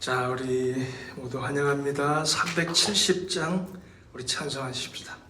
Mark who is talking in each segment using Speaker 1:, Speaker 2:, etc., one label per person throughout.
Speaker 1: 자, 우리 모두 환영합니다. 370장 우리 찬송하십시다.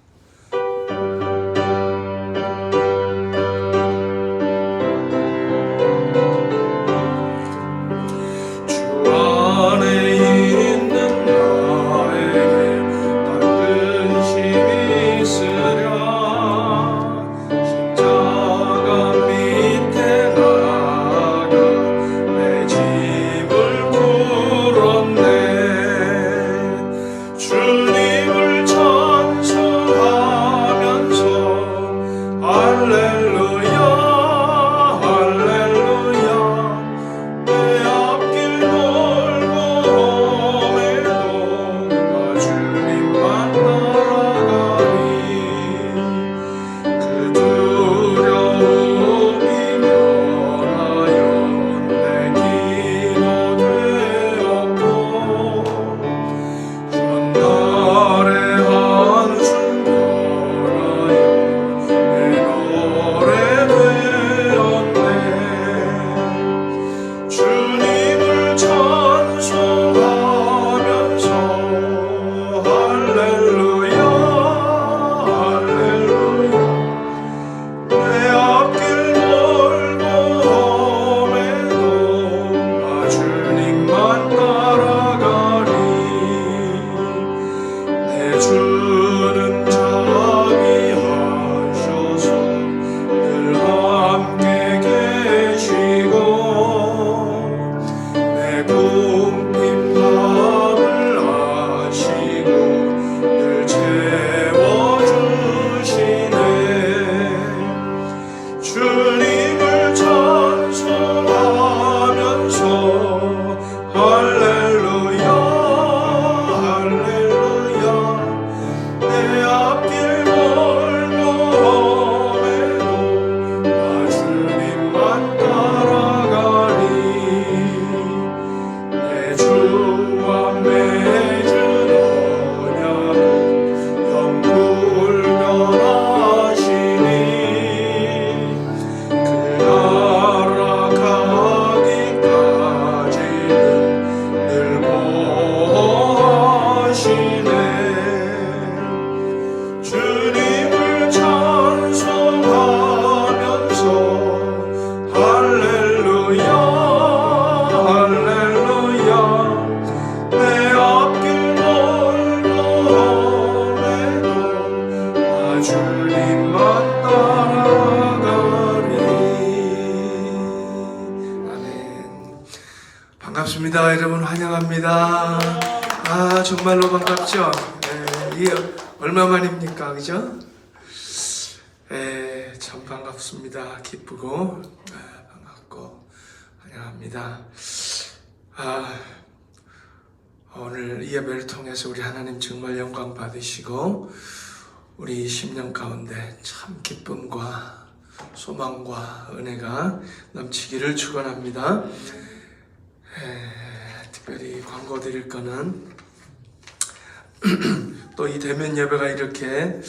Speaker 1: 반갑습니다. 여러분 환영합니다. 정말로 반갑죠? 이게 얼마만입니까? 그죠? 참 반갑습니다. 기쁘고 반갑고 환영합니다. 오늘 이 예배를 통해서 우리 하나님 정말 영광 받으시고 우리 10년 가운데 참 기쁨과 소망과 은혜가 넘치기를 축원합니다. 특별히 광고 드릴 거는 또 이 대면 예배가 이렇게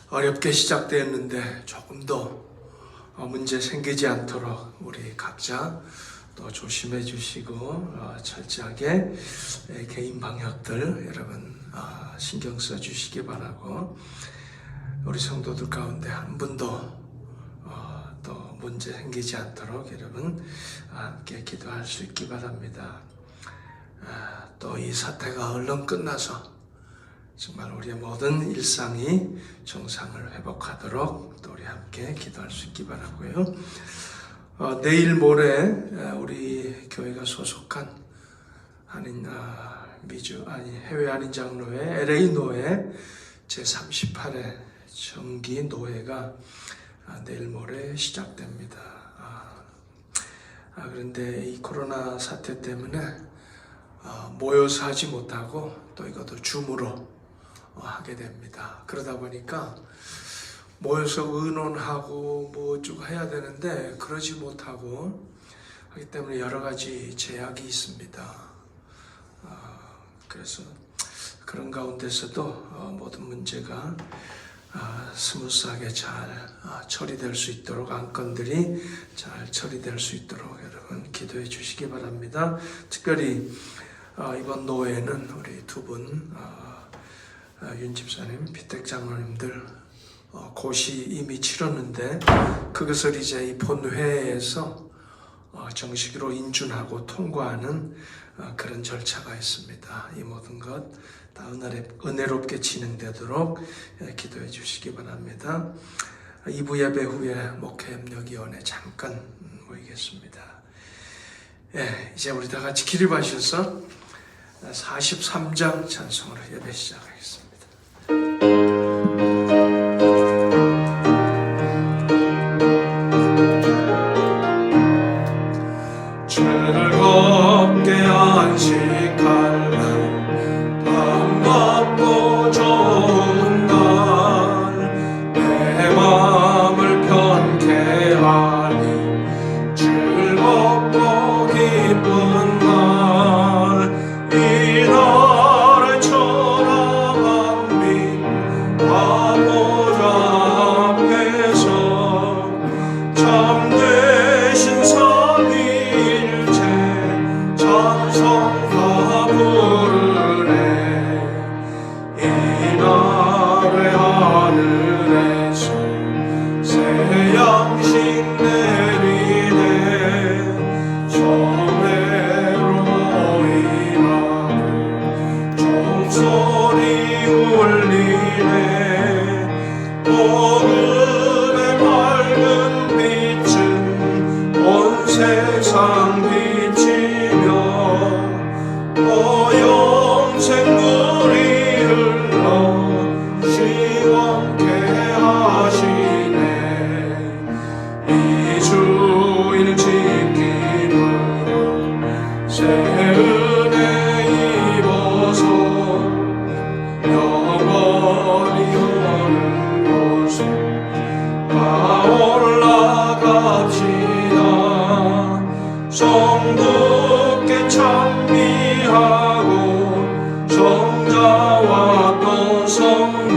Speaker 1: 어렵게 시작되었는데 조금 더 문제 생기지 않도록 우리 각자 또 조심해 주시고 철저하게 개인 방역들 여러분 신경 써 주시기 바라고, 우리 성도들 가운데 한 분도 또 문제 생기지 않도록 여러분 함께 기도할 수 있기 바랍니다. 또 이 사태가 얼른 끝나서 정말 우리의 모든 일상이 정상을 회복하도록 또 우리 함께 기도할 수 있기 바라고요. 내일 모레 우리 교회가 소속한 해외 한인 장로회 LA 노회 제38회 정기 노회가 내일 모레 시작됩니다. 그런데 이 코로나 사태 때문에 모여서 하지 못하고 또 이것도 줌으로 하게 됩니다. 그러다 보니까 모여서 의논하고 뭐 쭉 해야 되는데 그러지 못하고 하기 때문에 여러 가지 제약이 있습니다. 그래서 그런 가운데서도 모든 문제가 스무스하게 잘 처리될 수 있도록, 안건들이 잘 처리될 수 있도록 여러분 기도해 주시기 바랍니다. 특별히 이번 노회는 우리 두 분, 윤 집사님, 피택 장로님들 고시 이미 치렀는데 그것을 이제 이 본회에서 정식으로 인준하고 통과하는 그런 절차가 있습니다. 이 모든 것 다 은혜롭게 진행되도록 기도해 주시기 바랍니다. 2부 예배 후에 목회협력위원회 잠깐 모이겠습니다. 이제 우리 다 같이 기립하셔서 43장 찬송으로 예배 시작하겠습니다. 즐겁게 안식할 날, 반갑고 좋은 날, 내 맘을 편케 하니 즐겁고 기쁜 날, 이 날을 천하만 민 바보자 앞에서 참되신 삼위일체 찬송가 부르네. 이 날의 하늘에서 새 양식 내리네. 성회로 모이라고 종소리 울리네. 복음의 밝은 빛은 온 세상 비치며 영생 물이 흘러 시원케 하시네. 이 주일 지킴으로 새 은혜 입어서 영원히 오는 곳에 다 올라갑시다. 성부께 찬미하고 성자와 또 성령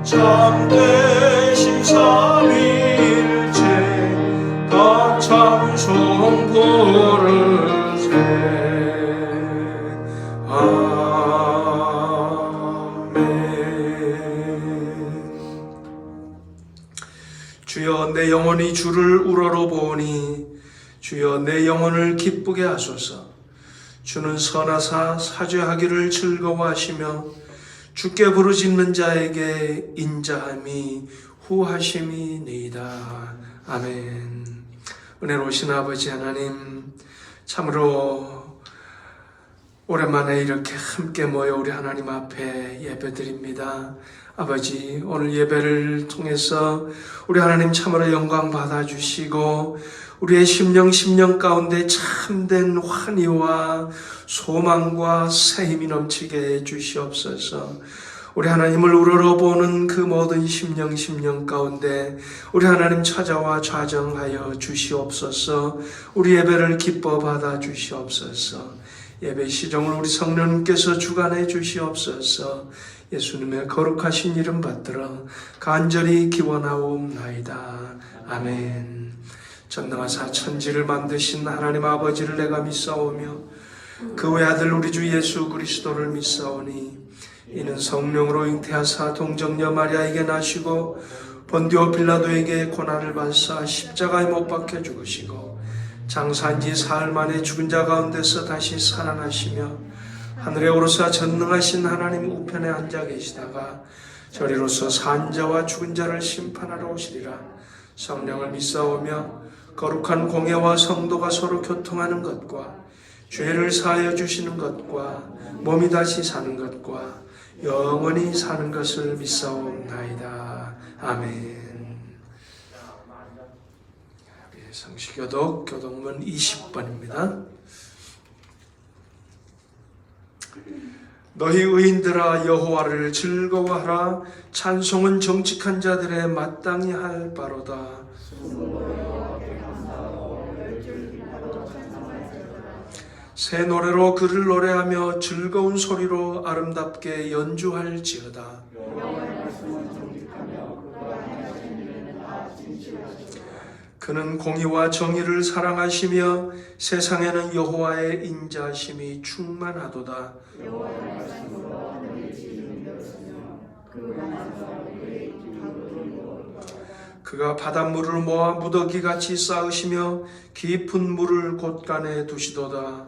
Speaker 1: 참되신 삼위일체 다 찬송 부르세. 아멘. 주여 내 영혼이 주를 우러러보니 주여 내 영혼을 기쁘게 하소서. 주는 선하사 사죄하기를 즐거워하시며 주께 부르짖는 자에게 인자함이 후하심이니이다. 아멘. 은혜로우신 아버지 하나님, 참으로 오랜만에 이렇게 함께 모여 우리 하나님 앞에 예배드립니다. 아버지, 오늘 예배를 통해서 우리 하나님 참으로 영광 받아주시고 우리의 심령 가운데 참된 환희와 소망과 새 힘이 넘치게 해주시옵소서. 우리 하나님을 우러러보는 그 모든 심령 가운데 우리 하나님 찾아와 좌정하여 주시옵소서. 우리 예배를 기뻐 받아 주시옵소서. 예배 시정을 우리 성령님께서 주관해 주시옵소서. 예수님의 거룩하신 이름 받들어 간절히 기원하옵나이다. 아멘. 전능하사 천지를 만드신 하나님 아버지를 내가 믿사오며 그 외아들 우리 주 예수 그리스도를 믿사오니 이는 성령으로 잉태하사 동정녀 마리아에게 나시고 본디오 빌라도에게 고난을 받사 십자가에 못 박혀 죽으시고 장사한 지 사흘 만에 죽은 자 가운데서 다시 살아나시며 하늘에 오르사 전능하신 하나님 우편에 앉아 계시다가 저리로서 산 자와 죽은 자를 심판하러 오시리라. 성령을 믿사오며 거룩한 공예와 성도가 서로 교통하는 것과 죄를 사하여 주시는 것과 몸이 다시 사는 것과 영원히 사는 것을 믿사옵나이다. 아멘. 성시교독 교독문 20번입니다. 너희 의인들아 여호와를 즐거워하라. 찬송은 정직한 자들의 마땅히 할 바로다. 새 노래로 그를 노래하며 즐거운 소리로 아름답게 연주할지어다. 그는 공의와 정의를 사랑하시며 세상에는 여호와의 인자심이 충만하도다. 그가 바닷물을 모아 무더기같이 쌓으시며 깊은 물을 곳간에 두시도다.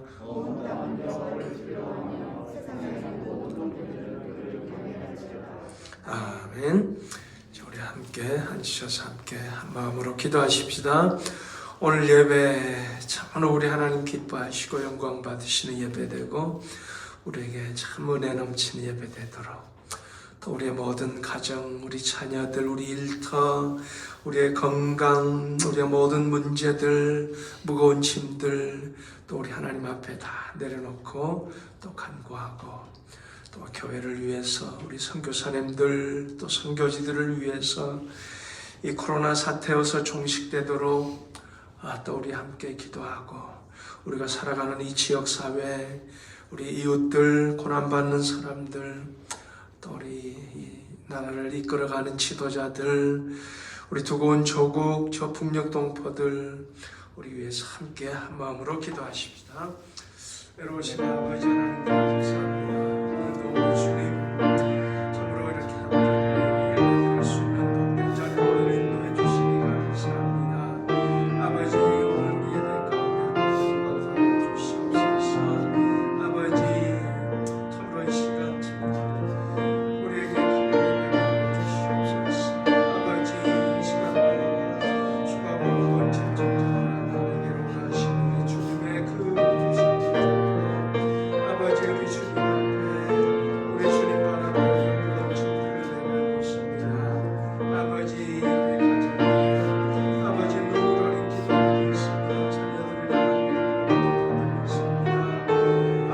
Speaker 1: 아멘. 우리 함께 앉으셔서 함께 한 마음으로 기도하십시다. 오늘 예배 참으로 우리 하나님 기뻐하시고 영광 받으시는 예배 되고 우리에게 참 은혜 넘치는 예배 되도록 또 우리의 모든 가정, 우리 자녀들, 우리 일터, 우리의 건강, 우리의 모든 문제들, 무거운 짐들 또 우리 하나님 앞에 다 내려놓고 또 간구하고 또 교회를 위해서 우리 선교사님들 또 선교지들을 위해서 이 코로나 사태여서 종식되도록 또 우리 함께 기도하고 우리가 살아가는 이 지역사회 우리 이웃들 고난받는 사람들 또 우리 이 나라를 이끌어가는 지도자들 우리 두고 온 조국 저 북녘 동포들 우리 위해서 함께 한 마음으로 기도하십시다. 외로우신 아버지 하나님 감사합니다. 오늘도 주님 참으로 이렇게 예배드릴 수 있는 복된 자리로 인도해 주시니 감사합니다. 아버지 오늘 예배 가운데 감사해 주시옵소서. 아버지 참으로 이 시간 참으로 우리에게 예배 주시옵소서. 아버지 이 시간도 주가 무거운 짐 나에게로 가시는 주님의 그 아버지 우리 주님 앞에 우리 주님 바라보는 무거운 짐들을 내려놓습니다. 아버지 우리 가정에 아버지 눈물 어린 기도하고 있습니다. 자녀들을 향한 기도하고 있습니다. 아버지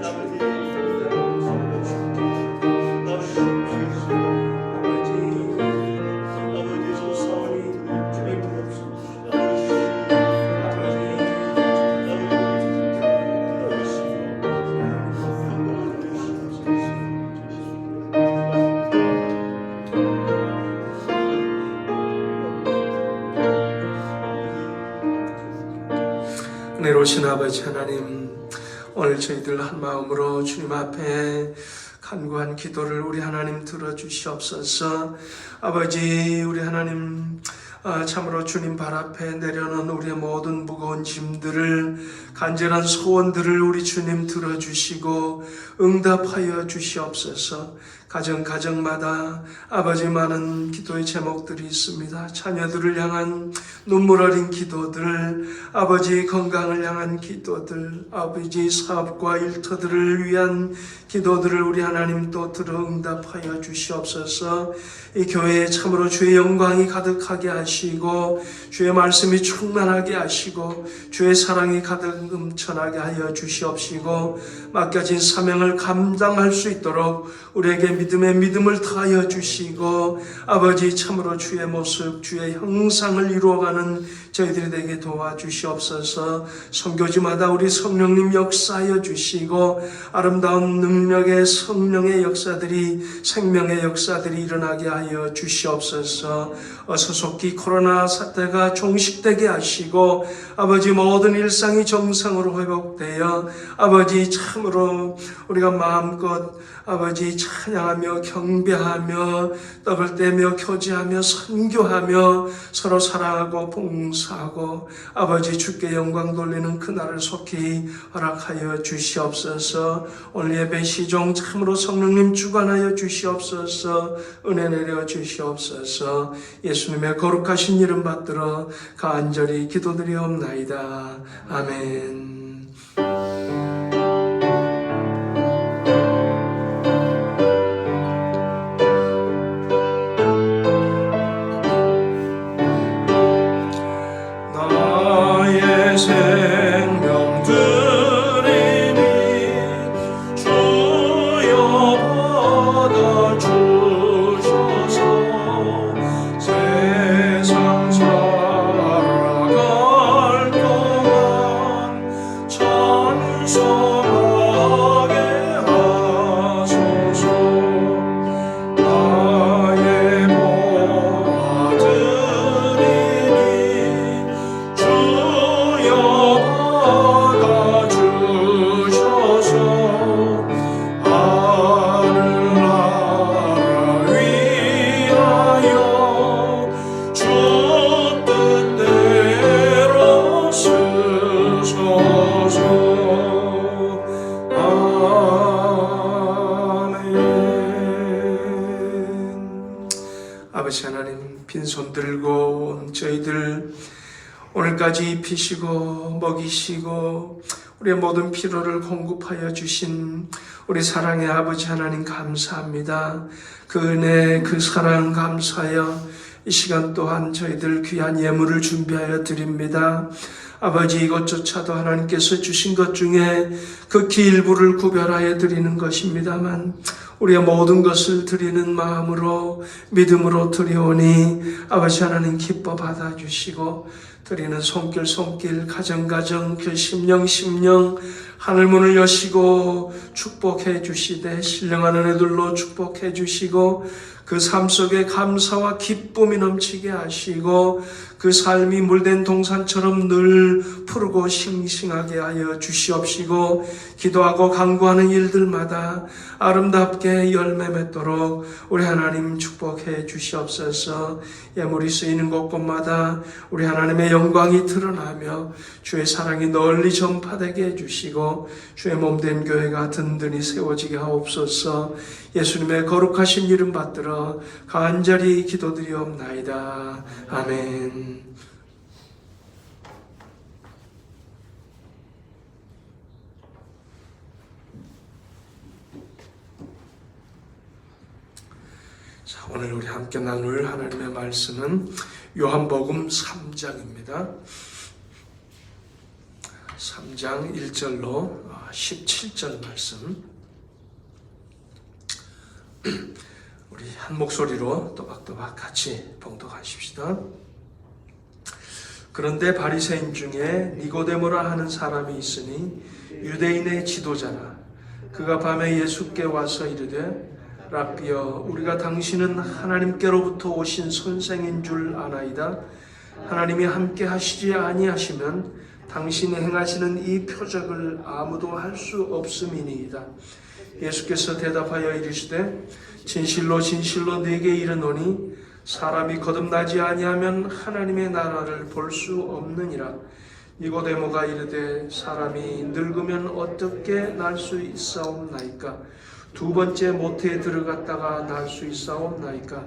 Speaker 1: 아버지 감사하고 있습니다. 아버지 은혜로우신 아버지 하나님 오늘 저희들 한 마음으로 주님 앞에 간구한 기도를 우리 하나님 들어주시옵소서. 아버지 우리 하나님 참으로 주님 발 앞에 내려놓은 우리의 모든 무거운 짐들을 간절한 소원들을 우리 주님 들어주시고 응답하여 주시옵소서. 가정마다 아버지 많은 기도의 제목들이 있습니다. 자녀들을 향한 눈물 어린 기도들, 아버지 건강을 향한 기도들, 아버지 사업과 일터들을 위한 기도들을 우리 하나님 또 들어 응답하여 주시옵소서. 이 교회에 참으로 주의 영광이 가득하게 하시고 주의 말씀이 충만하게 하시고 주의 사랑이 가득 넘쳐나게 하여 주시옵시고 맡겨진 사명을 감당할 수 있도록 우리에게 믿음의 믿음을 더하여 주시고 아버지 참으로 주의 모습 주의 형상을 이루어가는 저희들이 되게 도와주시옵소서. 선교지마다 우리 성령님 역사하여 주시고 아름다운 능력의 성령의 역사들이 생명의 역사들이 일어나게 하여 주시옵소서. 어서속히 코로나 사태가 종식되게 하시고 아버지 모든 일상이 정상으로 회복되어 아버지 참으로 우리가 마음껏 아버지 찬양하며 경배하며 떡을 떼며 교제하며 선교하며 서로 사랑하고 봉사하고 아버지 주께 영광 돌리는 그날을 속히 허락하여 주시옵소서. 오늘 예배 시종 참으로 성령님 주관하여 주시옵소서. 은혜 내려 주시옵소서. 예수님의 거룩하신 이름 받들어 간절히 기도드리옵나이다. 아멘. 생명 드리니 주여 받아주셔서 세상 살아갈 동안 찬송하게 하소서. 나의 보아 드리니 받아주셔서 하늘나라 위하여 주 뜻대로 쓰소서. 아멘. 아버지 하나님, 빈손 들고 온 저희들 오늘까지 입히시고 먹이시고 우리의 모든 필요를 공급하여 주신 우리 사랑의 아버지 하나님 감사합니다. 그 은혜 그 사랑 감사하여 이 시간 또한 저희들 귀한 예물을 준비하여 드립니다. 아버지 이것조차도 하나님께서 주신 것 중에 극히 일부를 구별하여 드리는 것입니다만 우리의 모든 것을 드리는 마음으로 믿음으로 드리오니 아버지 하나님 기뻐 받아주시고 드리는 손길 가정 그 심령 하늘문을 여시고 축복해 주시되 신령한 은혜들로 축복해 주시고 그 삶 속에 감사와 기쁨이 넘치게 하시고 그 삶이 물된 동산처럼 늘 푸르고 싱싱하게 하여 주시옵시고 기도하고 간구하는 일들마다 아름답게 열매 맺도록 우리 하나님 축복해 주시옵소서. 예물이 쓰이는 곳곳마다 우리 하나님의 영광이 드러나며 주의 사랑이 널리 전파되게 해주시고 주의 몸된 교회가 든든히 세워지게 하옵소서. 예수님의 거룩하신 이름 받들어 간절히 기도드리옵나이다. 아멘. 자, 오늘 우리 함께 나눌 하나님의 말씀은 요한복음 3장입니다. 3장 1절로 17절 말씀. 우리 한 목소리로 또박또박 같이 봉독하십시다. 그런데 바리새인 중에 니고데모라 하는 사람이 있으니 유대인의 지도자라. 그가 밤에 예수께 와서 이르되 랍비여, 우리가 당신은 하나님께로부터 오신 선생인 줄 아나이다. 하나님이 함께 하시지 아니하시면 당신이 행하시는 이 표적을 아무도 할 수 없음이니이다. 예수께서 대답하여 이르시되 진실로 네게 이르노니 사람이 거듭나지 아니하면 하나님의 나라를 볼 수 없느니라. 니고데모가 이르되 사람이 늙으면 어떻게 날 수 있사옵나이까? 두 번째 모태에 들어갔다가 날 수 있사옵나이까?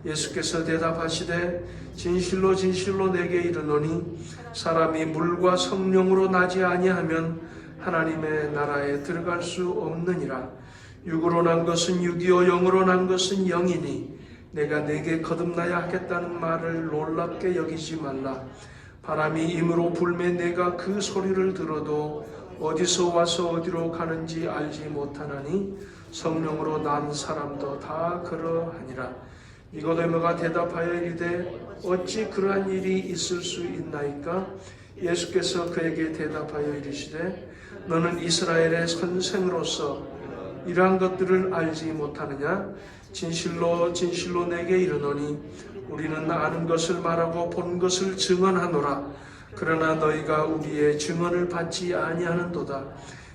Speaker 1: 예수께서 대답하시되 진실로 진실로 내게 이르노니 사람이 물과 성령으로 나지 아니하면 하나님의 나라에 들어갈 수 없느니라. 육으로 난 것은 육이요 영으로 난 것은 영이니 내가 내게 거듭나야 하겠다는 말을 놀랍게 여기지 말라. 바람이 임으로 불매 내가 그 소리를 들어도 어디서 와서 어디로 가는지 알지 못하나니 성령으로 난 사람도 다 그러하니라. 니고데모가 대답하여 이르되 어찌 그러한 일이 있을 수 있나이까? 예수께서 그에게 대답하여 이르시되 너는 이스라엘의 선생으로서 이러한 것들을 알지 못하느냐? 진실로 진실로 내게 이르노니 우리는 아는 것을 말하고 본 것을 증언하노라. 그러나 너희가 우리의 증언을 받지 아니하는도다.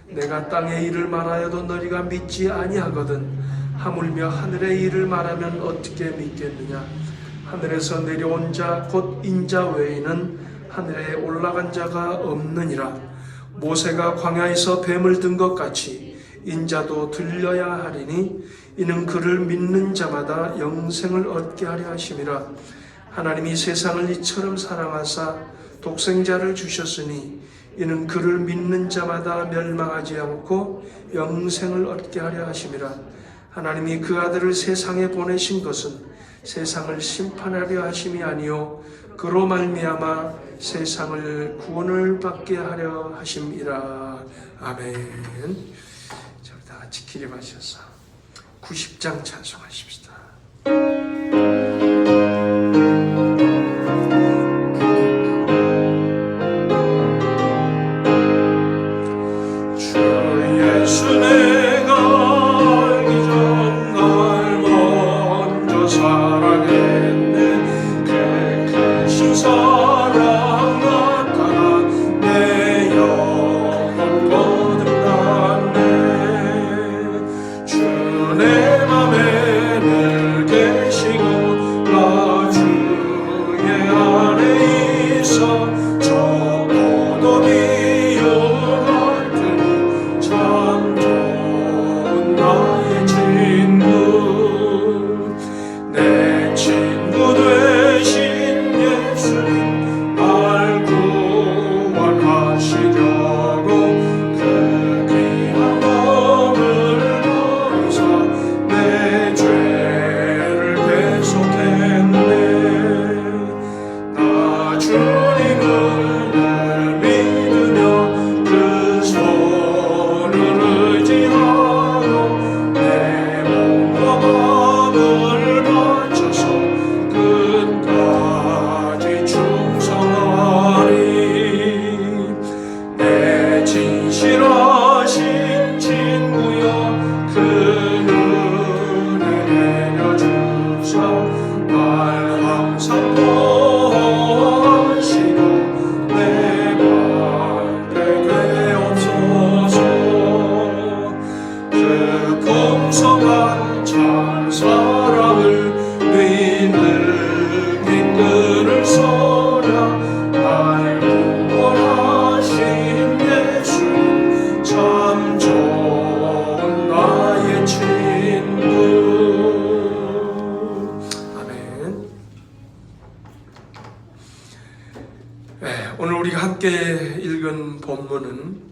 Speaker 1: 내가 땅의 일을 말하여도 너희가 믿지 아니하거든. 하물며 하늘의 일을 말하면 어떻게 믿겠느냐? 하늘에서 내려온 자 곧 인자 외에는 하늘에 올라간 자가 없느니라. 모세가 광야에서 뱀을 든 것 같이 인자도 들려야 하리니 이는 그를 믿는 자마다 영생을 얻게 하려 하심이라. 하나님이 세상을 이처럼 사랑하사 독생자를 주셨으니 이는 그를 믿는 자마다 멸망하지 않고 영생을 얻게 하려 하심이라. 하나님이 그 아들을 세상에 보내신 것은 세상을 심판하려 하심이 아니요 그로 말미암아 세상을 구원을 받게 하려 하심이라. 아멘. 자, 다 같이 기립하셔서 90장 찬송하십시다. 주 예수 내가 알기 전 날 먼저 사랑했네. 그 크신 사랑 나타나 내 영혼 거듭났네. 주 내 맘에 늘 계시고 나 주의 안에 있어 저 포도비 같으니 참 좋은 나의 친구. 내 친구 되신 예수님 날 구원하시려고 그 귀한 몸을 보이사 내 죄를 대속했네. 나 주님을 늘 믿으며 그 손을 의지하고 내 몸과 마음을 바쳐서 끝까지 충성하리. 내 진실하신 친구여 그 은혜 내려주사 날 항상 보호하시고 내 맘에 되옵소서. 그 공성한 참 사랑을 믿는 끈을 서랴 날 구원하신 예수 참 좋은 나의 친구. 아멘. 네, 오늘 우리가 함께 읽은 본문은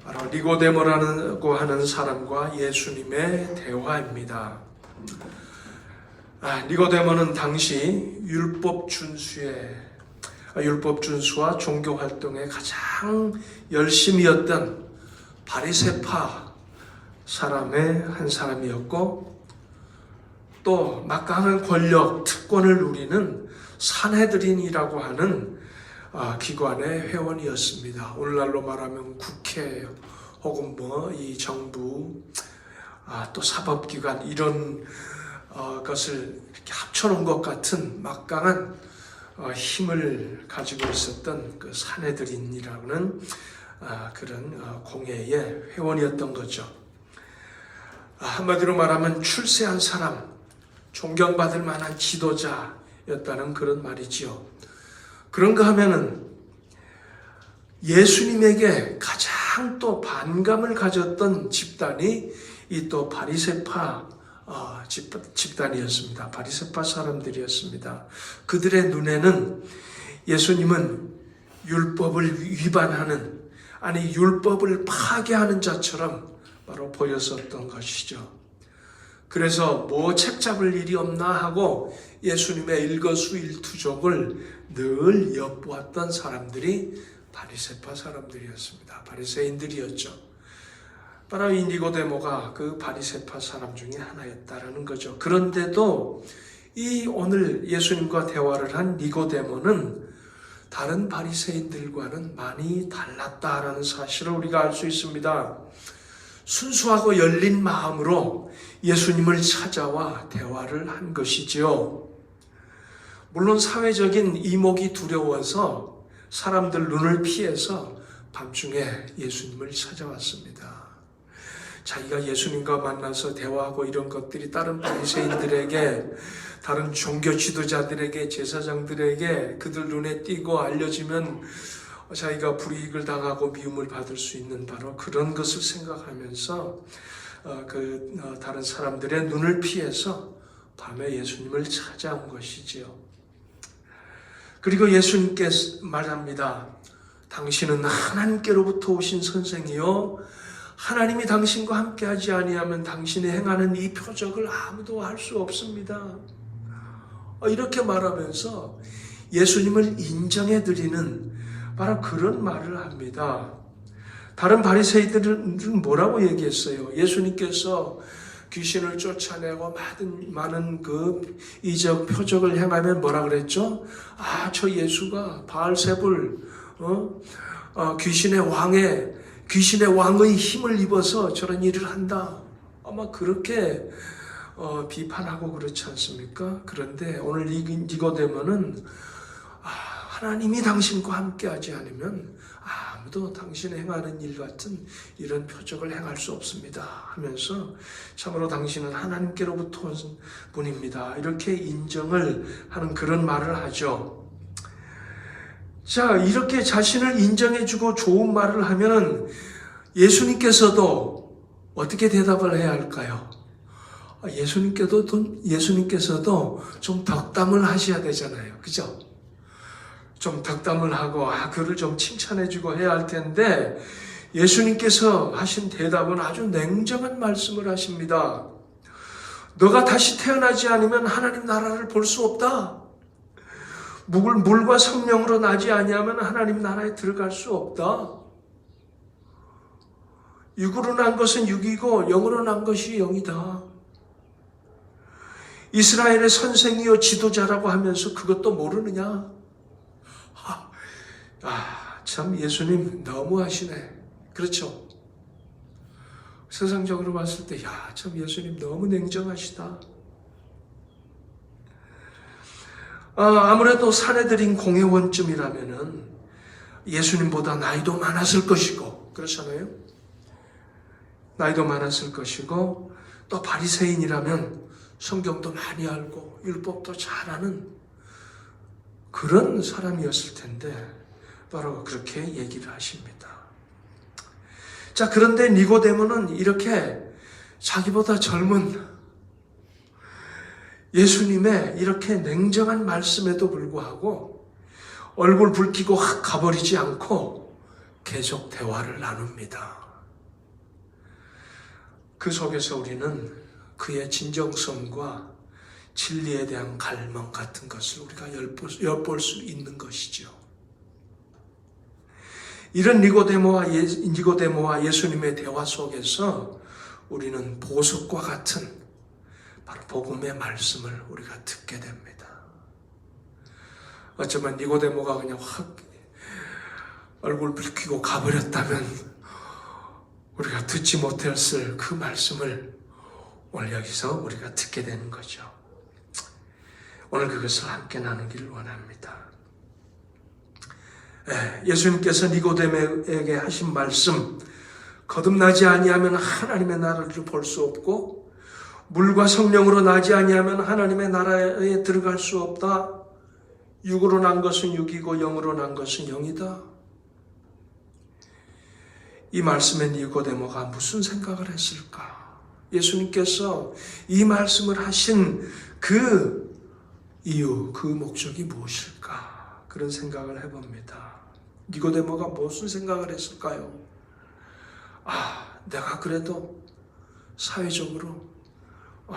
Speaker 1: 바로 니고데모라고 하는 사람과 예수님의 대화입니다. 니고데모는 당시 율법 준수와 종교 활동에 가장 열심이었던 바리새파 사람의 한 사람이었고, 또 막강한 권력, 특권을 누리는 산헤드린이라고 하는 기관의 회원이었습니다. 오늘날로 말하면 국회 혹은 이 정부, 또 사법기관 이런 것을 이렇게 합쳐놓은 것 같은 막강한 힘을 가지고 있었던 그 산헤드린이라는 그런 공회의 회원이었던 거죠. 한마디로 말하면 출세한 사람, 존경받을 만한 지도자였다는 그런 말이지요. 그런가 하면은 예수님에게 가장 또 반감을 가졌던 집단이 이 또 바리새파 집단이었습니다. 바리새파 사람들이었습니다. 그들의 눈에는 예수님은 율법을 위반하는, 아니 율법을 파괴하는 자처럼 바로 보였었던 것이죠. 그래서 뭐 책 잡을 일이 없나 하고 예수님의 일거수일투족을 늘 엿보았던 사람들이 바리새파 사람들이었습니다. 바리새인들이었죠. 바로 이 니고데모가 그 바리새파 사람 중에 하나였다라는 거죠. 그런데도 이 오늘 예수님과 대화를 한 니고데모는 다른 바리새인들과는 많이 달랐다라는 사실을 우리가 알 수 있습니다. 순수하고 열린 마음으로 예수님을 찾아와 대화를 한 것이지요. 물론 사회적인 이목이 두려워서 사람들 눈을 피해서 밤중에 예수님을 찾아왔습니다. 자기가 예수님과 만나서 대화하고 이런 것들이 다른 바리새인들에게, 다른 종교 지도자들에게, 제사장들에게 그들 눈에 띄고 알려지면 자기가 불이익을 당하고 미움을 받을 수 있는 바로 그런 것을 생각하면서 다른 사람들의 눈을 피해서 밤에 예수님을 찾아온 것이지요. 그리고 예수님께서 말합니다. 당신은 하나님께로부터 오신 선생이요, 하나님이 당신과 함께하지 아니하면 당신이 행하는 이 표적을 아무도 할 수 없습니다. 이렇게 말하면서 예수님을 인정해드리는 바로 그런 말을 합니다. 다른 바리새인들은 뭐라고 얘기했어요? 예수님께서 귀신을 쫓아내고 많은 그 이적 표적을 행하면 뭐라 그랬죠? 저 예수가 바알세불 귀신의 왕의 힘을 입어서 저런 일을 한다. 아마 그렇게 비판하고 그렇지 않습니까? 그런데 오늘 니고데모는 하나님이 당신과 함께하지 않으면 아무도 당신이 행하는 일 같은 이런 표적을 행할 수 없습니다 하면서 참으로 당신은 하나님께로부터 온 분입니다. 이렇게 인정을 하는 그런 말을 하죠. 자, 이렇게 자신을 인정해주고 좋은 말을 하면 예수님께서도 어떻게 대답을 해야 할까요? 예수님께서도 좀 덕담을 하셔야 되잖아요. 그죠? 좀 덕담을 하고 그를 좀 칭찬해주고 해야 할 텐데 예수님께서 하신 대답은 아주 냉정한 말씀을 하십니다. 너가 다시 태어나지 않으면 하나님 나라를 볼 수 없다. 물과 성령으로 나지 아니하면 하나님 나라에 들어갈 수 없다. 육으로 난 것은 육이고 영으로 난 것이 영이다. 이스라엘의 선생이요 지도자라고 하면서 그것도 모르느냐? 참 예수님 너무하시네. 그렇죠? 세상적으로 봤을 때 참 예수님 너무 냉정하시다. 아무래도 사내들인 공회원쯤이라면은 예수님보다 나이도 많았을 것이고, 그렇잖아요? 나이도 많았을 것이고, 또 바리새인이라면 성경도 많이 알고 율법도 잘 아는 그런 사람이었을 텐데 바로 그렇게 얘기를 하십니다. 자, 그런데 니고데모는 이렇게 자기보다 젊은 예수님의 이렇게 냉정한 말씀에도 불구하고 얼굴 붉히고 가버리지 않고 계속 대화를 나눕니다. 그 속에서 우리는 그의 진정성과 진리에 대한 갈망 같은 것을 우리가 엿볼 수 있는 것이죠. 이런 니고데모와 예수님의 대화 속에서 우리는 보석과 같은 바로 복음의 말씀을 우리가 듣게 됩니다. 어쩌면 니고데모가 그냥 확 얼굴 붉히고 가버렸다면 우리가 듣지 못했을 그 말씀을 오늘 여기서 우리가 듣게 되는 거죠. 오늘 그것을 함께 나누기를 원합니다. 예수님께서 니고데모에게 하신 말씀, 거듭나지 아니하면 하나님의 나라를 볼 수 없고 물과 성령으로 나지 아니하면 하나님의 나라에 들어갈 수 없다. 육으로 난 것은 육이고 영으로 난 것은 영이다. 이 말씀에 니고데모가 무슨 생각을 했을까? 예수님께서 이 말씀을 하신 그 이유, 그 목적이 무엇일까? 그런 생각을 해봅니다. 니고데모가 무슨 생각을 했을까요? 내가 그래도 사회적으로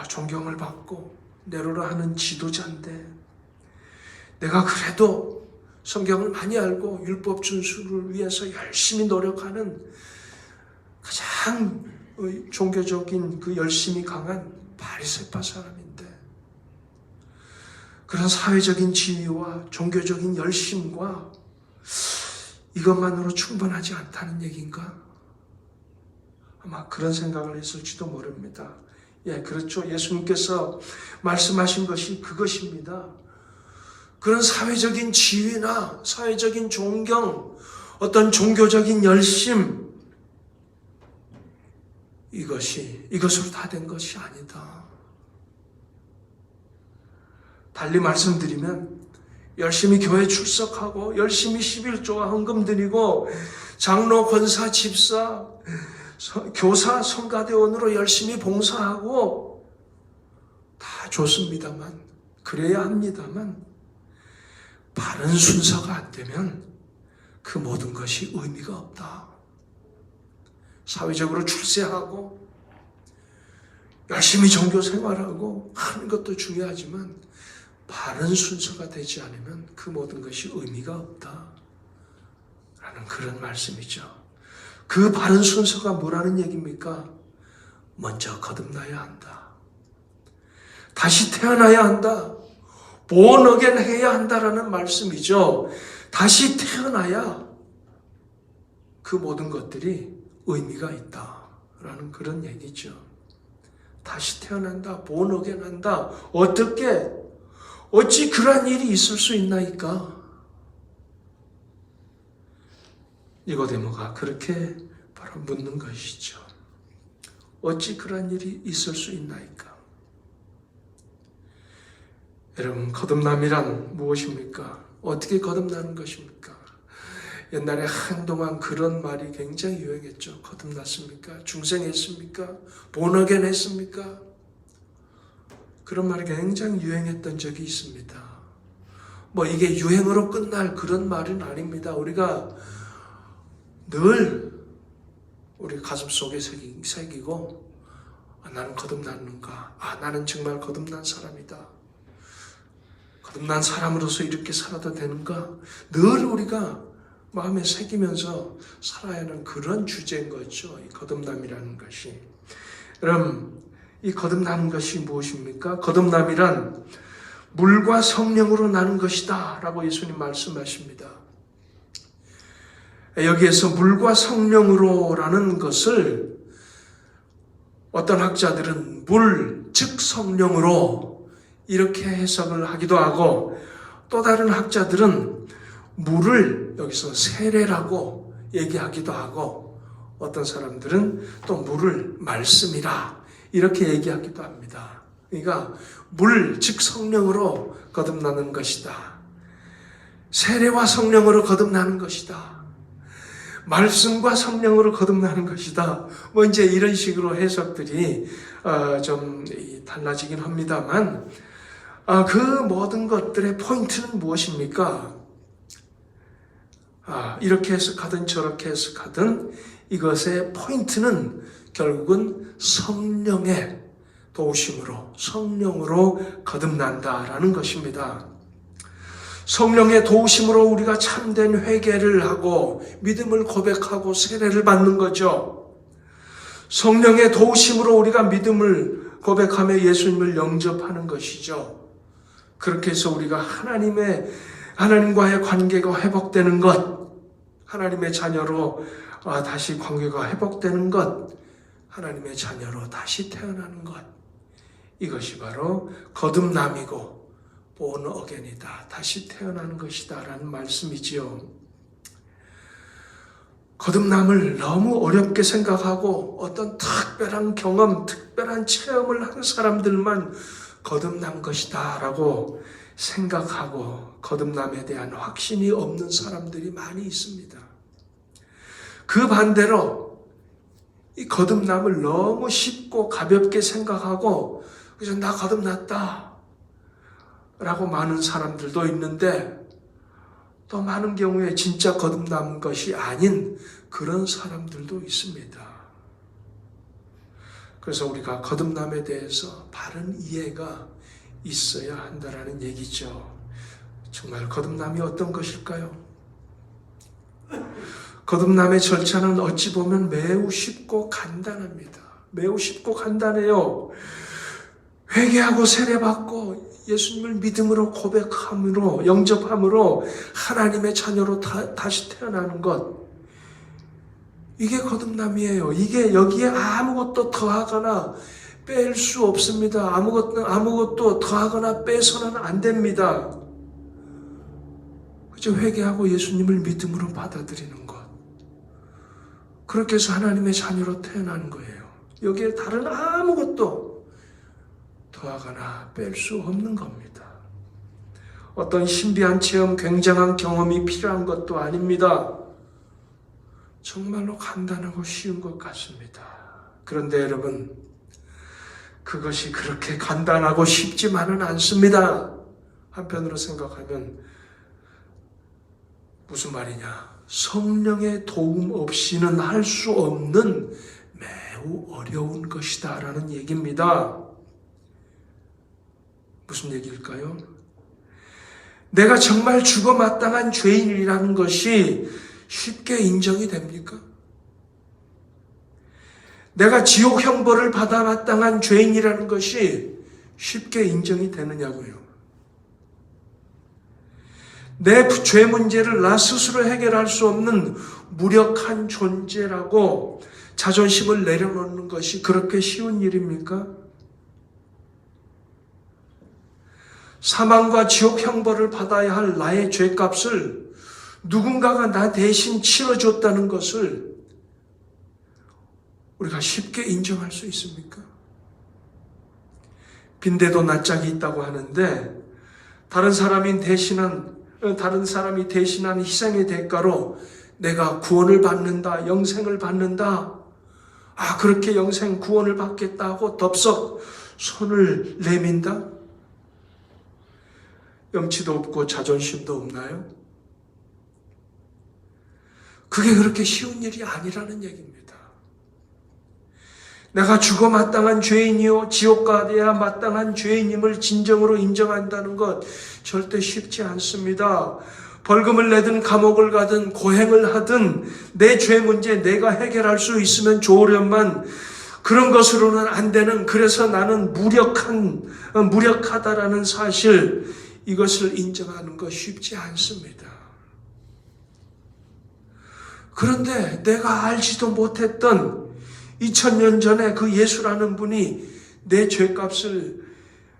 Speaker 1: 존경을 받고 네로라 하는 지도자인데, 내가 그래도 성경을 많이 알고 율법 준수를 위해서 열심히 노력하는 가장 종교적인 그 열심이 강한 바리새파 사람인데, 그런 사회적인 지위와 종교적인 열심과 이것만으로 충분하지 않다는 얘기인가? 아마 그런 생각을 했을지도 모릅니다. 그렇죠. 예수님께서 말씀하신 것이 그것입니다. 그런 사회적인 지위나 사회적인 존경, 어떤 종교적인 열심, 이것으로 다 된 것이 아니다. 달리 말씀드리면 열심히 교회 출석하고 열심히 11조와 헌금 드리고 장로, 권사, 집사, 교사, 성가대원으로 열심히 봉사하고 다 좋습니다만, 그래야 합니다만, 바른 순서가 안 되면 그 모든 것이 의미가 없다. 사회적으로 출세하고 열심히 종교 생활하고 하는 것도 중요하지만 바른 순서가 되지 않으면 그 모든 것이 의미가 없다. 라는 그런 말씀이죠. 그 바른 순서가 뭐라는 얘기입니까? 먼저 거듭나야 한다. 다시 태어나야 한다. born again 해야 한다라는 말씀이죠. 다시 태어나야 그 모든 것들이 의미가 있다라는 그런 얘기죠. 다시 태어난다, born again 한다. 어찌 그러한 일이 있을 수 있나이까? 니고데모가 그렇게 바로 묻는 것이죠. 어찌 그러한 일이 있을 수 있나이까? 여러분, 거듭남이란 무엇입니까? 어떻게 거듭나는 것입니까? 옛날에 한동안 그런 말이 굉장히 유행했죠. 거듭났습니까? 중생했습니까? 본어겐 했습니까? 그런 말이 굉장히 유행했던 적이 있습니다. 이게 유행으로 끝날 그런 말은 아닙니다. 우리가 늘 우리 가슴 속에 새기고 나는 거듭났는가? 나는 정말 거듭난 사람이다. 거듭난 사람으로서 이렇게 살아도 되는가? 늘 우리가 마음에 새기면서 살아야 하는 그런 주제인 거죠. 이 거듭남이라는 것이. 그럼 이 거듭나는 것이 무엇입니까? 거듭남이란 물과 성령으로 나는 것이다 라고 예수님 말씀하십니다. 여기에서 물과 성령으로라는 것을 어떤 학자들은 물, 즉 성령으로 이렇게 해석을 하기도 하고, 또 다른 학자들은 물을 여기서 세례라고 얘기하기도 하고, 어떤 사람들은 또 물을 말씀이라 이렇게 얘기하기도 합니다. 그러니까 물, 즉 성령으로 거듭나는 것이다. 세례와 성령으로 거듭나는 것이다. 말씀과 성령으로 거듭나는 것이다. 이제 이런 식으로 해석들이 좀 달라지긴 합니다만, 그 모든 것들의 포인트는 무엇입니까? 이렇게 해석하든 저렇게 해석하든 이것의 포인트는 결국은 성령의 도우심으로, 성령으로 거듭난다라는 것입니다. 성령의 도우심으로 우리가 참된 회개를 하고 믿음을 고백하고 세례를 받는 거죠. 성령의 도우심으로 우리가 믿음을 고백하며 예수님을 영접하는 것이죠. 그렇게 해서 우리가 하나님과의 관계가 회복되는 것, 하나님의 자녀로 다시 관계가 회복되는 것, 하나님의 자녀로 다시 태어나는 것, 이것이 바로 거듭남이고 born again이다. 다시 태어나는 것이다 라는 말씀이지요. 거듭남을 너무 어렵게 생각하고 어떤 특별한 경험, 특별한 체험을 한 사람들만 거듭난 것이다 라고 생각하고 거듭남에 대한 확신이 없는 사람들이 많이 있습니다. 그 반대로 이 거듭남을 너무 쉽고 가볍게 생각하고 그래서 나 거듭났다 라고 많은 사람들도 있는데 또 많은 경우에 진짜 거듭난 것이 아닌 그런 사람들도 있습니다. 그래서 우리가 거듭남에 대해서 바른 이해가 있어야 한다라는 얘기죠. 정말 거듭남이 어떤 것일까요? 거듭남의 절차는 어찌 보면 매우 쉽고 간단합니다. 매우 쉽고 간단해요. 회개하고 세례받고 예수님을 믿음으로 고백함으로 영접함으로 하나님의 자녀로 다시 태어나는 것, 이게 거듭남이에요. 이게 여기에 아무것도 더하거나 뺄 수 없습니다. 아무것도 더하거나 빼서는 안 됩니다. 그저 회개하고 예수님을 믿음으로 받아들이는 것, 그렇게 해서 하나님의 자녀로 태어나는 거예요. 여기에 다른 아무것도 더하거나 뺄 수 없는 겁니다. 어떤 신비한 체험, 굉장한 경험이 필요한 것도 아닙니다. 정말로 간단하고 쉬운 것 같습니다. 그런데 여러분, 그것이 그렇게 간단하고 쉽지만은 않습니다. 한편으로 생각하면 무슨 말이냐? 성령의 도움 없이는 할 수 없는 매우 어려운 것이다 라는 얘기입니다. 무슨 얘기일까요? 내가 정말 죽어 마땅한 죄인이라는 것이 쉽게 인정이 됩니까? 내가 지옥 형벌을 받아 마땅한 죄인이라는 것이 쉽게 인정이 되느냐고요. 내 죄 문제를 나 스스로 해결할 수 없는 무력한 존재라고 자존심을 내려놓는 것이 그렇게 쉬운 일입니까? 사망과 지옥 형벌을 받아야 할 나의 죄값을 누군가가 나 대신 치러줬다는 것을 우리가 쉽게 인정할 수 있습니까? 빈대도 낯짝이 있다고 하는데 다른 사람이 대신한 희생의 대가로 내가 구원을 받는다, 영생을 받는다, 그렇게 영생 구원을 받겠다고 덥석 손을 내민다? 염치도 없고 자존심도 없나요? 그게 그렇게 쉬운 일이 아니라는 얘기입니다. 내가 죽어 마땅한 죄인이요 지옥 가야 마땅한 죄인임을 진정으로 인정한다는 것 절대 쉽지 않습니다. 벌금을 내든 감옥을 가든 고행을 하든 내 죄 문제 내가 해결할 수 있으면 좋으련만 그런 것으로는 안 되는, 그래서 나는 무력하다라는 사실, 이것을 인정하는 것 쉽지 않습니다. 그런데 내가 알지도 못했던 2000년 전에 그 예수라는 분이 내 죄값을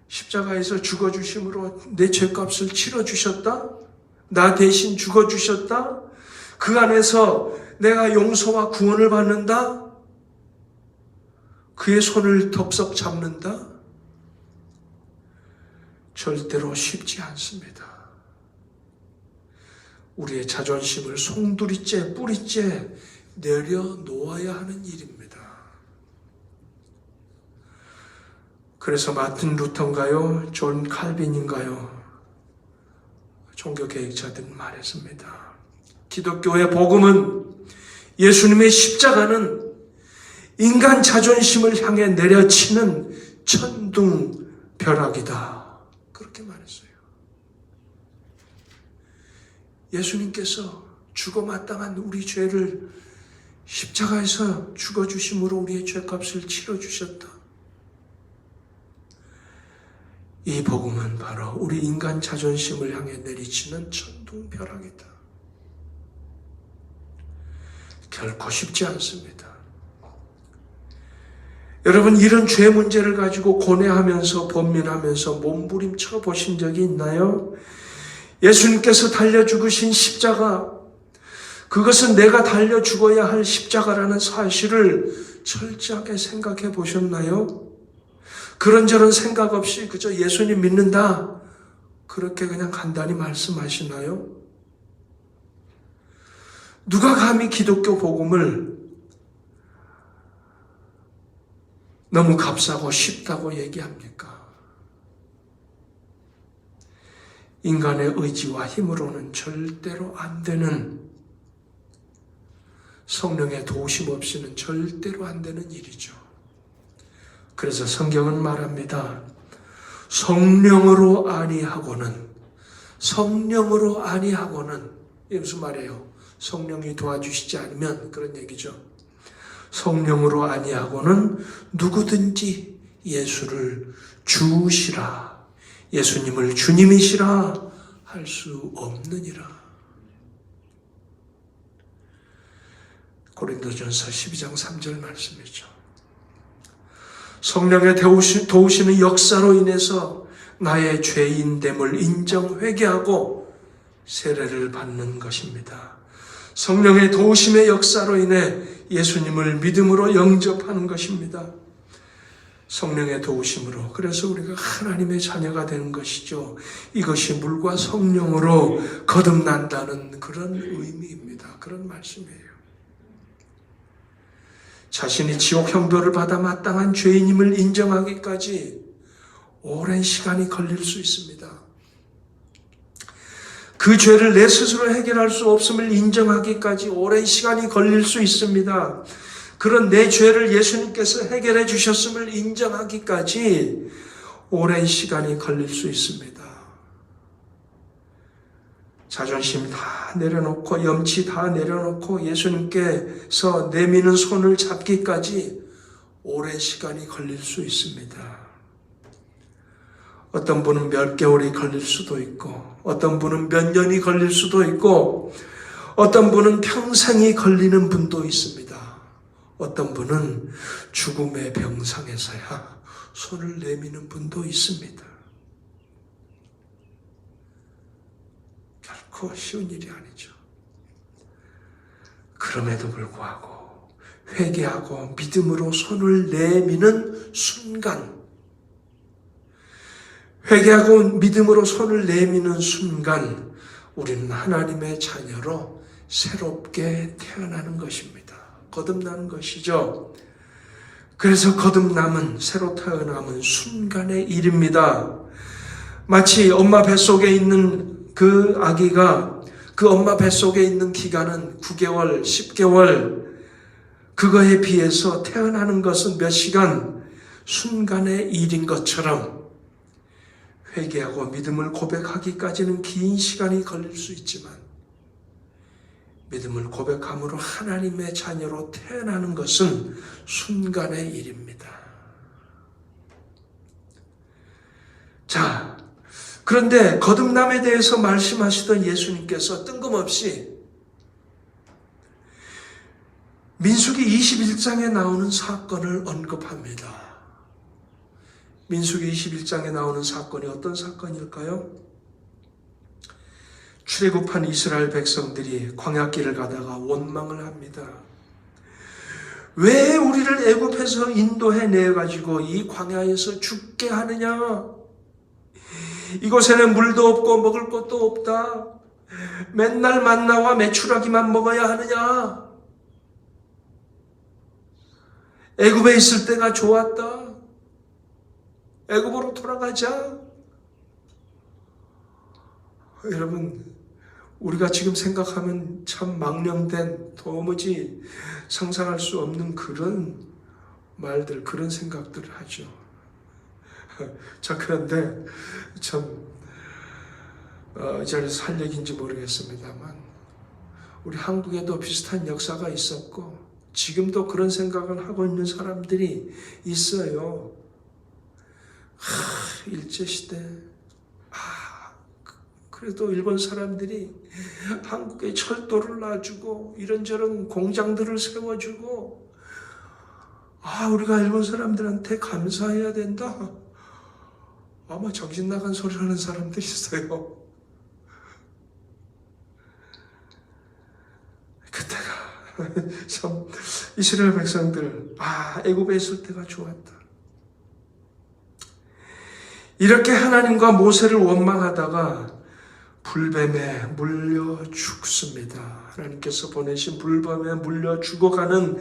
Speaker 1: 십자가에서 죽어주심으로 내 죄값을 치러주셨다? 나 대신 죽어주셨다? 그 안에서 내가 용서와 구원을 받는다? 그의 손을 덥석 잡는다? 절대로 쉽지 않습니다. 우리의 자존심을 송두리째 뿌리째 내려놓아야 하는 일입니다. 그래서 마틴 루터인가요? 존 칼빈인가요? 종교개혁자들은 말했습니다. 기독교의 복음은, 예수님의 십자가는 인간 자존심을 향해 내려치는 천둥벼락이다. 그렇게 말했어요. 예수님께서 죽어 마땅한 우리 죄를 십자가에서 죽어주심으로 우리의 죄값을 치러주셨다. 이 복음은 바로 우리 인간 자존심을 향해 내리치는 천둥벼락이다. 결코 쉽지 않습니다. 여러분, 이런 죄 문제를 가지고 고뇌하면서 번민하면서 몸부림쳐 보신 적이 있나요? 예수님께서 달려 죽으신 십자가, 그것은 내가 달려 죽어야 할 십자가라는 사실을 철저하게 생각해 보셨나요? 그런저런 생각 없이 그저 예수님 믿는다, 그렇게 그냥 간단히 말씀하시나요? 누가 감히 기독교 복음을 너무 값싸고 쉽다고 얘기합니까? 인간의 의지와 힘으로는 절대로 안 되는, 성령의 도우심 없이는 절대로 안 되는 일이죠. 그래서 성경은 말합니다. 성령으로 아니하고는, 이게 무슨 말이에요? 성령이 도와주시지 않으면, 그런 얘기죠. 성령으로 아니하고는 누구든지 예수를 주시라, 예수님을 주님이시라 할 수 없느니라. 고린도전서 12장 3절 말씀이죠. 성령의 도우시는 역사로 인해서 나의 죄인됨을 인정, 회개하고 세례를 받는 것입니다. 성령의 도우심의 역사로 인해 예수님을 믿음으로 영접하는 것입니다. 성령의 도우심으로. 그래서 우리가 하나님의 자녀가 되는 것이죠. 이것이 물과 성령으로 거듭난다는 그런 의미입니다. 그런 말씀이에요. 자신이 지옥 형벌을 받아 마땅한 죄인임을 인정하기까지 오랜 시간이 걸릴 수 있습니다. 그 죄를 내 스스로 해결할 수 없음을 인정하기까지 오랜 시간이 걸릴 수 있습니다. 그런 내 죄를 예수님께서 해결해 주셨음을 인정하기까지 오랜 시간이 걸릴 수 있습니다. 자존심 다 내려놓고, 염치 다 내려놓고 예수님께서 내미는 손을 잡기까지 오랜 시간이 걸릴 수 있습니다. 어떤 분은 몇 개월이 걸릴 수도 있고, 어떤 분은 몇 년이 걸릴 수도 있고, 어떤 분은 평생이 걸리는 분도 있습니다. 어떤 분은 죽음의 병상에서야 손을 내미는 분도 있습니다. 결코 쉬운 일이 아니죠. 그럼에도 불구하고 회개하고 믿음으로 손을 내미는 순간, 회개하고 믿음으로 손을 내미는 순간 우리는 하나님의 자녀로 새롭게 태어나는 것입니다. 거듭나는 것이죠. 그래서 거듭남은, 새로 태어남은 순간의 일입니다. 마치 엄마 뱃속에 있는 그 아기가, 그 엄마 뱃속에 있는 기간은 9개월, 10개월, 그거에 비해서 태어나는 것은 몇 시간, 순간의 일인 것처럼 회개하고 믿음을 고백하기까지는 긴 시간이 걸릴 수 있지만 믿음을 고백함으로 하나님의 자녀로 태어나는 것은 순간의 일입니다. 자, 그런데 거듭남에 대해서 말씀하시던 예수님께서 뜬금없이 민수기 21장에 나오는 사건을 언급합니다. 민수기 21장에 나오는 사건이 어떤 사건일까요? 출애굽한 이스라엘 백성들이 광야길을 가다가 원망을 합니다. 왜 우리를 애굽에서 인도해 내가지고 이 광야에서 죽게 하느냐? 이곳에는 물도 없고 먹을 것도 없다. 맨날 만나와 메추라기만 먹어야 하느냐? 애굽에 있을 때가 좋았다. 애굽으로 돌아가자. 여러분, 우리가 지금 생각하면 참 망령된, 도무지 상상할 수 없는 그런 말들, 그런 생각들을 하죠. 자, 그런데 참 이 자리에서 할 얘기인지 모르겠습니다만 우리 한국에도 비슷한 역사가 있었고 지금도 그런 생각을 하고 있는 사람들이 있어요. 일제시대 그래도 일본 사람들이 한국에 철도를 놔주고 이런저런 공장들을 세워주고 우리가 일본 사람들한테 감사해야 된다. 아마 정신 나간 소리 하는 사람들이 있어요. 그때가 참 이스라엘 백성들 애굽에 있을 때가 좋았다. 이렇게 하나님과 모세를 원망하다가 불뱀에 물려 죽습니다. 하나님께서 보내신 불뱀에 물려 죽어가던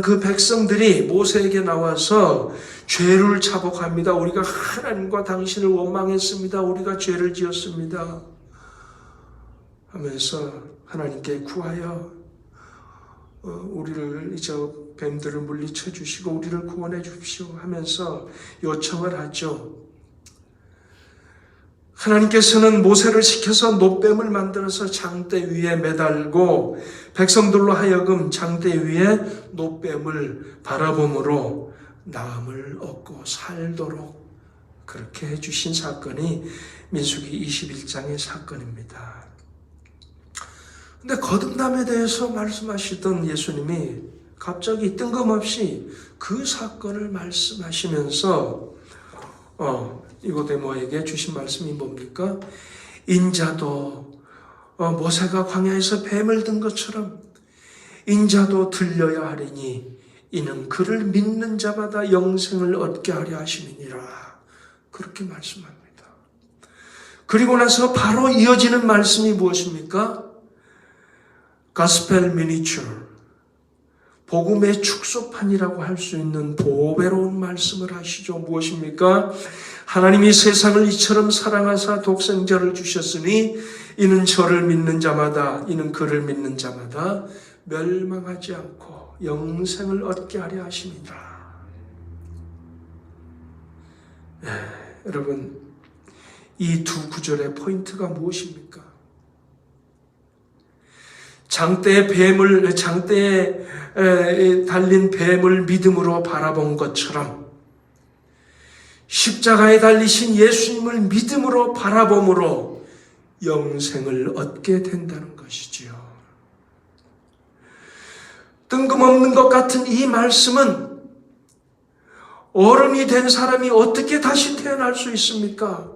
Speaker 1: 그 백성들이 모세에게 나와서 죄를 자복합니다. 우리가 하나님과 당신을 원망했습니다. 우리가 죄를 지었습니다. 하면서 하나님께 구하여 우리를 이제 뱀들을 물리쳐 주시고 우리를 구원해 주십시오 하면서 요청을 하죠. 하나님께서는 모세를 시켜서 놋뱀을 만들어서 장대 위에 매달고 백성들로 하여금 장대 위에 놋뱀을 바라봄으로 나음을 얻고 살도록 그렇게 해주신 사건이 민수기 21장의 사건입니다. 근데 거듭남에 대해서 말씀하시던 예수님이 갑자기 뜬금없이 그 사건을 말씀하시면서 니고데모에게 주신 말씀이 뭡니까? 인자도 모세가 광야에서 뱀을 든 것처럼 인자도 들려야 하리니 이는 그를 믿는 자마다 영생을 얻게 하려 하심이니라. 그렇게 말씀합니다. 그리고 나서 바로 이어지는 말씀이 무엇입니까? 가스펠 미니처, 복음의 축소판이라고 할 수 있는 보배로운 말씀을 하시죠. 무엇입니까? 하나님이 세상을 이처럼 사랑하사 독생자를 주셨으니 이는 저를 믿는 자마다, 이는 그를 믿는 자마다 멸망하지 않고 영생을 얻게 하려 하심이라. 여러분, 이 두 구절의 포인트가 무엇입니까? 장대에 달린 뱀을 믿음으로 바라본 것처럼 십자가에 달리신 예수님을 믿음으로 바라봄으로 영생을 얻게 된다는 것이지요. 뜬금없는 것 같은 이 말씀은 어른이 된 사람이 어떻게 다시 태어날 수 있습니까?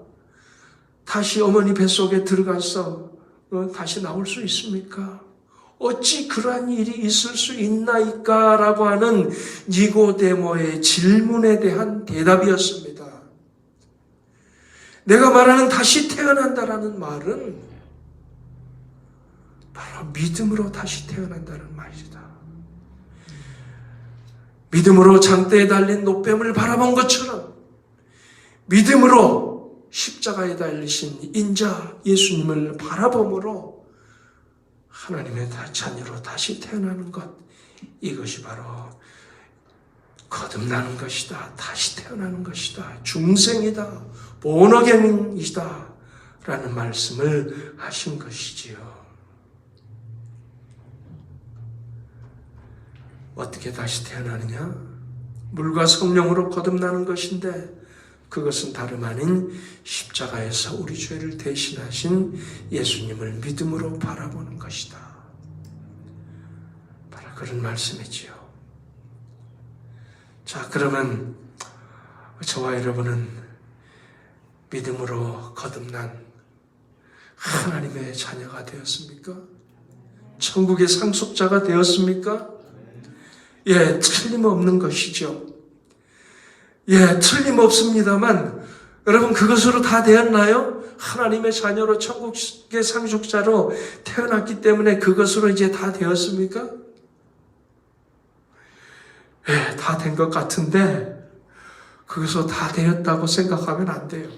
Speaker 1: 다시 어머니 뱃속에 들어가서 다시 나올 수 있습니까? 어찌 그러한 일이 있을 수 있나이까? 라고 하는 니고데모의 질문에 대한 대답이었습니다. 내가 말하는 다시 태어난다라는 말은 바로 믿음으로 다시 태어난다는 말이다. 믿음으로 장대에 달린 놋뱀을 바라본 것처럼 믿음으로 십자가에 달리신 인자 예수님을 바라봄으로 하나님의 자녀로 다시 태어나는 것, 이것이 바로 거듭나는 것이다. 다시 태어나는 것이다. 중생이다. 본어겐이다. 라는 말씀을 하신 것이지요. 어떻게 다시 태어나느냐? 물과 성령으로 거듭나는 것인데 그것은 다름 아닌 십자가에서 우리 죄를 대신하신 예수님을 믿음으로 바라보는 것이다. 바로 그런 말씀이지요. 자, 그러면 저와 여러분은 믿음으로 거듭난 하나님의 자녀가 되었습니까? 천국의 상속자가 되었습니까? 예, 틀림없는 것이죠. 예, 틀림없습니다만 여러분 그것으로 다 되었나요? 하나님의 자녀로 천국의 상속자로 태어났기 때문에 그것으로 이제 다 되었습니까? 예, 다 된 것 같은데 그것으로 다 되었다고 생각하면 안 돼요.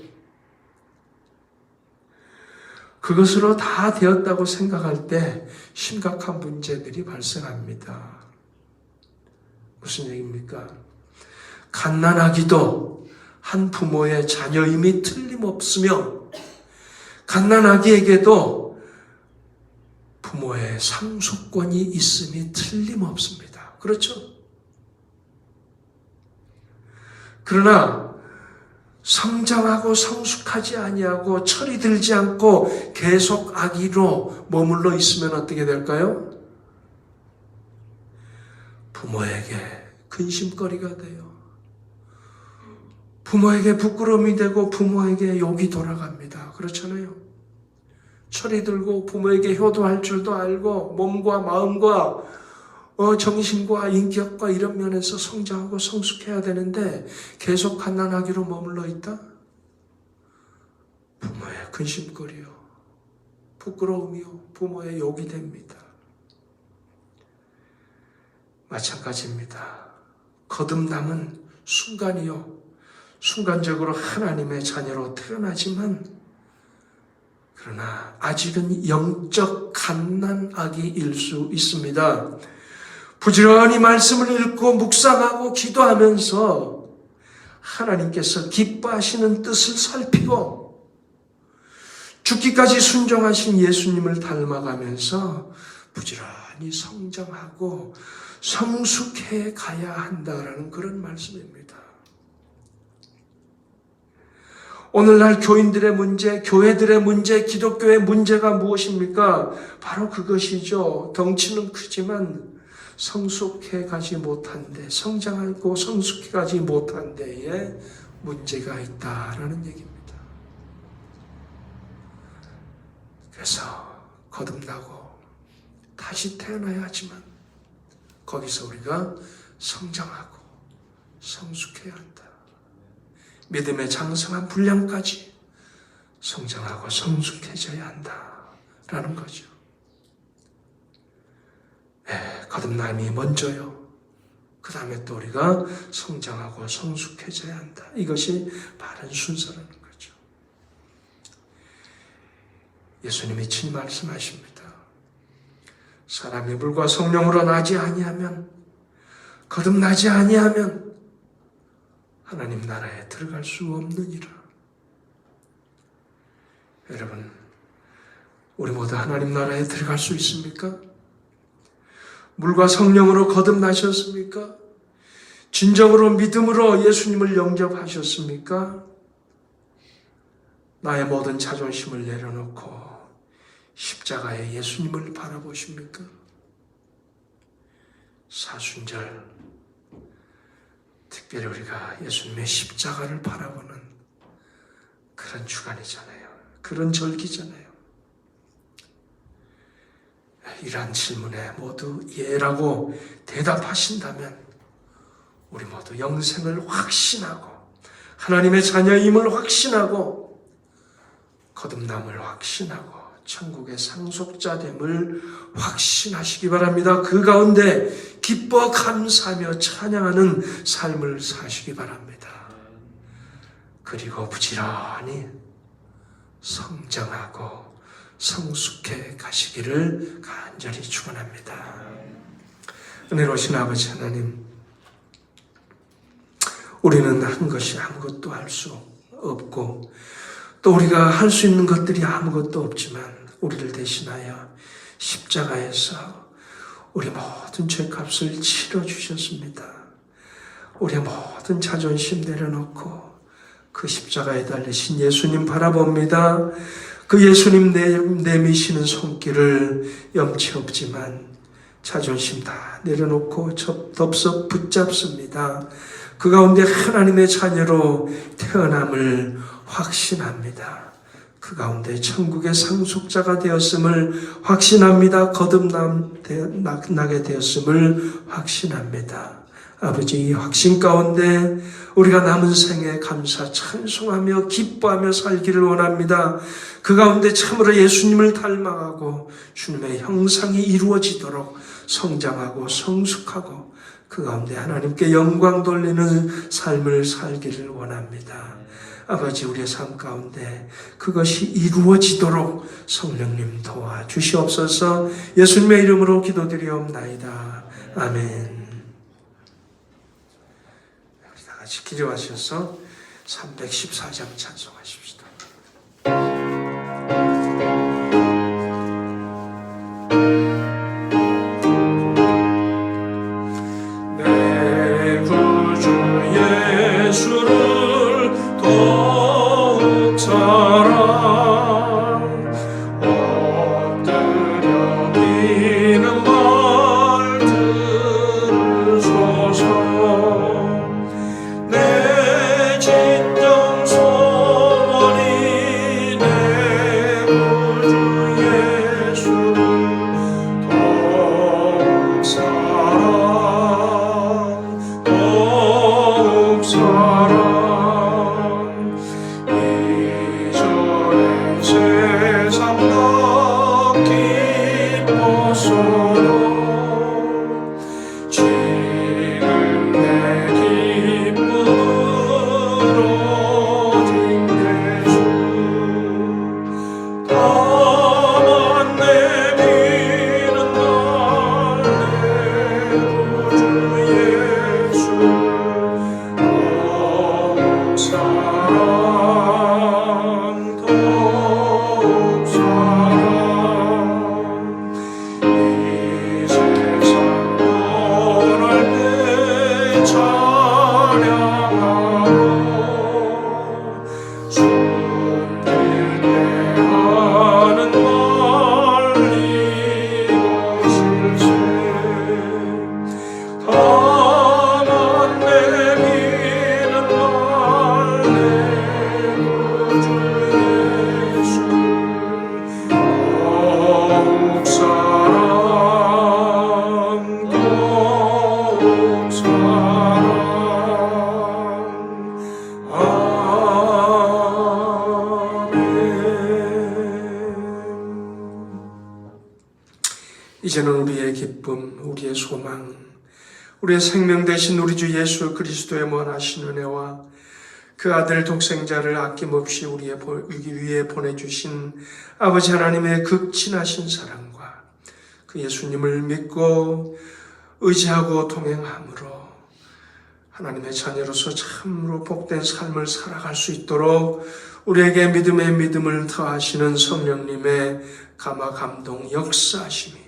Speaker 1: 그것으로 다 되었다고 생각할 때 심각한 문제들이 발생합니다. 무슨 얘기입니까? 갓난아기도 한 부모의 자녀임이 틀림없으며 갓난아기에게도 부모의 상속권이 있음이 틀림없습니다. 그렇죠? 그러나 성장하고 성숙하지 아니하고 철이 들지 않고 계속 아기로 머물러 있으면 어떻게 될까요? 부모에게 근심거리가 돼요. 부모에게 부끄러움이 되고 부모에게 욕이 돌아갑니다. 그렇잖아요. 철이 들고 부모에게 효도할 줄도 알고 몸과 마음과 정신과 인격과 이런 면에서 성장하고 성숙해야 되는데 계속 갓난아기로 머물러 있다? 부모의 근심거리요, 부끄러움이요, 부모의 욕이 됩니다. 마찬가지입니다. 거듭남은 순간이요, 순간적으로 하나님의 자녀로 태어나지만, 그러나 아직은 영적 갓난아기일 수 있습니다. 부지런히 말씀을 읽고 묵상하고 기도하면서 하나님께서 기뻐하시는 뜻을 살피고 죽기까지 순종하신 예수님을 닮아가면서 부지런히 성장하고 성숙해 가야 한다라는 그런 말씀입니다. 오늘날 교인들의 문제, 교회들의 문제, 기독교의 문제가 무엇입니까? 바로 그것이죠. 덩치는 크지만 성숙해 가지 못한 데, 성장하고 성숙해 가지 못한 데에 문제가 있다라는 얘기입니다. 그래서 거듭나고 다시 태어나야 하지만 거기서 우리가 성장하고 성숙해야 한다. 믿음의 장성한 분량까지 성장하고 성숙해져야 한다라는 거죠. 거듭남이 먼저요. 그 다음에 또 우리가 성장하고 성숙해져야 한다. 이것이 바른 순서라는 거죠. 예수님이 친히 말씀하십니다. 사람이 물과 성령으로 나지 아니하면, 거듭나지 아니하면 하나님 나라에 들어갈 수 없느니라. 여러분, 우리 모두 하나님 나라에 들어갈 수 있습니까? 물과 성령으로 거듭나셨습니까? 진정으로 믿음으로 예수님을 영접하셨습니까? 나의 모든 자존심을 내려놓고 십자가의 예수님을 바라보십니까? 사순절, 특별히 우리가 예수님의 십자가를 바라보는 그런 주간이잖아요. 그런 절기잖아요. 이러한 질문에 모두 예라고 대답하신다면 우리 모두 영생을 확신하고 하나님의 자녀임을 확신하고 거듭남을 확신하고 천국의 상속자됨을 확신하시기 바랍니다. 그 가운데 기뻐 감사하며 찬양하는 삶을 사시기 바랍니다. 그리고 부지런히 성장하고 성숙해 가시기를 간절히 축원합니다. 은혜로우신 아버지 하나님, 우리는 한 것이 아무것도 할 수 없고 또 우리가 할 수 있는 것들이 아무것도 없지만 우리를 대신하여 십자가에서 우리 모든 죄값을 치러주셨습니다. 우리의 모든 자존심 내려놓고 그 십자가에 달리신 예수님 바라봅니다. 그 예수님 내미시는 손길을 염치 없지만 자존심 다 내려놓고 덥석 붙잡습니다. 그 가운데 하나님의 자녀로 태어남을 확신합니다. 그 가운데 천국의 상속자가 되었음을 확신합니다. 거듭나게 되었음을 확신합니다. 아버지, 이 확신 가운데 우리가 남은 생에 감사 찬송하며 기뻐하며 살기를 원합니다. 그 가운데 참으로 예수님을 닮아가고 주님의 형상이 이루어지도록 성장하고 성숙하고 그 가운데 하나님께 영광 돌리는 삶을 살기를 원합니다. 아버지, 우리의 삶 가운데 그것이 이루어지도록 성령님 도와주시옵소서. 예수님의 이름으로 기도드리옵나이다. 아멘. 우리 다 같이 기도하셔서 314장 찬송하십시다. 내 구주 예수를 더욱 사랑 엎드려 비는 말 들으소서. 내 진정 소원 지금 내 기쁨으로 딩대주 다만 내미는 날내 구주 예수 더욱 사랑 더욱 사랑 이 세상 떠날 때 찬양하고 숨길 때 하는 말 이것일세 다만 내미는 날 내 구주 예수 더욱 사랑 더욱 사랑 아멘. 이제는 우리의 기쁨, 우리의 소망, 우리의 생명 되신 우리 주 예수 그리스도의 무한하신 은혜와 그 아들 독생자를 아낌없이 우리 위에 보내주신 아버지 하나님의 극진하신 사랑과 그 예수님을 믿고 의지하고 동행함으로 하나님의 자녀로서 참으로 복된 삶을 살아갈 수 있도록 우리에게 믿음의 믿음을 더하시는 성령님의 감화 감동 역사하심이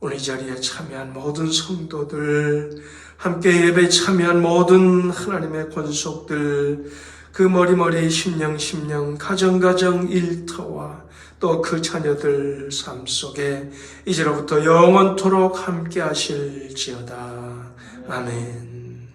Speaker 1: 오늘 이 자리에 참여한 모든 성도들, 함께 예배에 참여한 모든 하나님의 권속들, 그 머리머리 심령 가정 일터와 또 그 자녀들 삶 속에 이제로부터 영원토록 함께 하실지어다. 아멘.